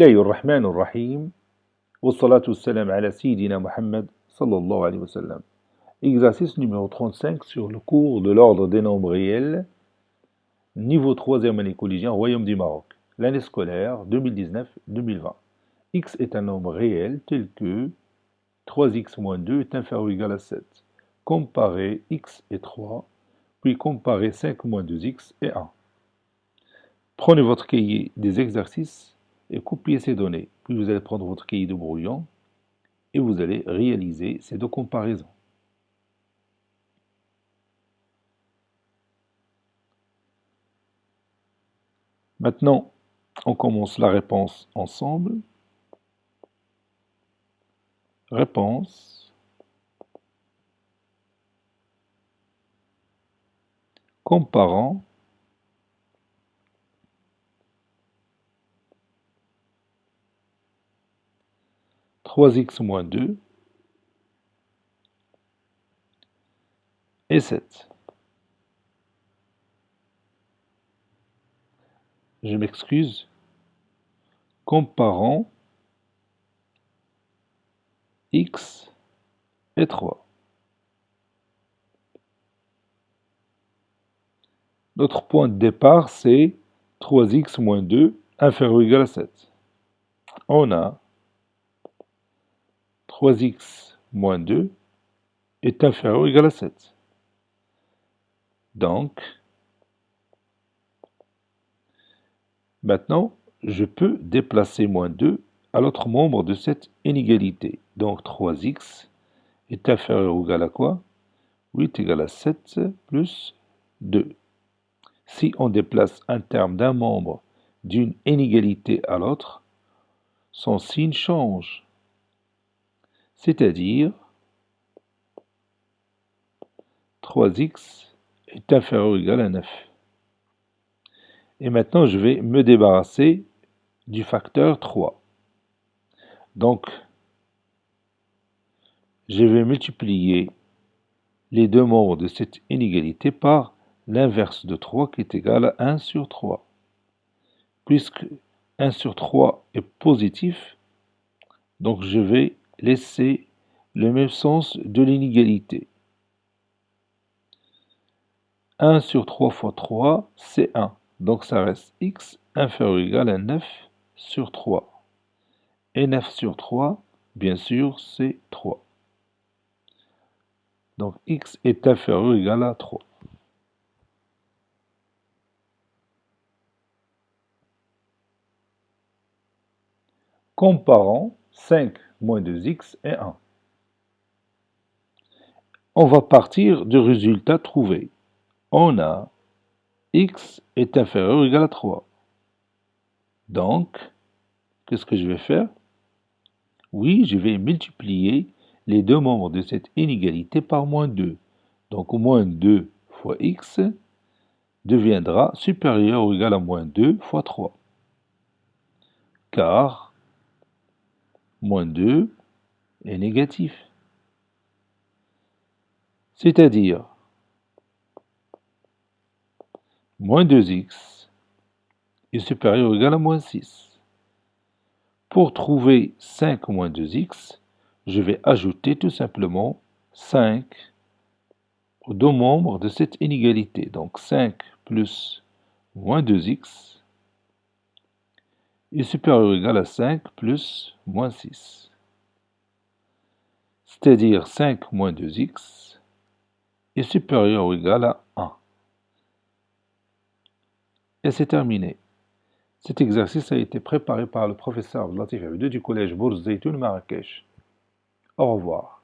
الله الرحمن الرحيم والصلاة والسلام على سيدنا Muhammad sallallahu alayhi wa sallam. Exercice numéro 35 sur le cours de l'ordre des nombres réels, niveau 3e année collégien, Royaume du Maroc, l'année scolaire 2019-2020. X est un nombre réel tel que 3x moins 2 est inférieur ou égal à 7. Comparez x et 3, puis comparez 5 moins 2x et 1. Prenez votre cahier des exercices et copiez ces données. Puis vous allez prendre votre cahier de brouillon et vous allez réaliser ces deux comparaisons. Maintenant, on commence la réponse ensemble. Réponse. Comparant. Trois x moins 2 et 7. Je m'excuse. Comparant x et 3. Notre point de départ, c'est 3x moins 2 inférieur ou égal à 7. On a 3x moins 2 est inférieur ou égal à 7. Donc, maintenant, je peux déplacer moins 2 à l'autre membre de cette inégalité. Donc, 3x est inférieur ou égal à quoi? 8 égale à 7 plus 2. Si on déplace un terme d'un membre d'une inégalité à l'autre, son signe change. C'est-à-dire, 3x est inférieur ou égal à 9. Et maintenant, je vais me débarrasser du facteur 3. Donc, je vais multiplier les deux membres de cette inégalité par l'inverse de 3 qui est égal à 1 sur 3. Puisque 1 sur 3 est positif, donc je vais laisser le même sens de l'inégalité. 1 sur 3 fois 3, c'est 1. Donc ça reste x inférieur ou égal à 9 sur 3. Et 9 sur 3, bien sûr, c'est 3. Donc x est inférieur ou égal à 3. Comparant 5 moins 2x et 1. On va partir du résultat trouvé. On a x est inférieur ou égal à 3. Donc, qu'est-ce que je vais faire? Oui, je vais multiplier les deux membres de cette inégalité par moins 2. Donc, moins 2 fois x deviendra supérieur ou égal à moins 2 fois 3. Car moins 2 est négatif. C'est-à-dire, moins 2x est supérieur ou égal à moins 6. Pour trouver 5 moins 2x, je vais ajouter tout simplement 5 aux deux membres de cette inégalité. Donc 5 plus moins 2x est supérieur ou égal à 5 plus moins 6. C'est-à-dire 5 moins 2x est supérieur ou égal à 1. Et c'est terminé. Cet exercice a été préparé par le professeur Latif Abdou du collège Bourz Zeytoun Marrakech. Au revoir.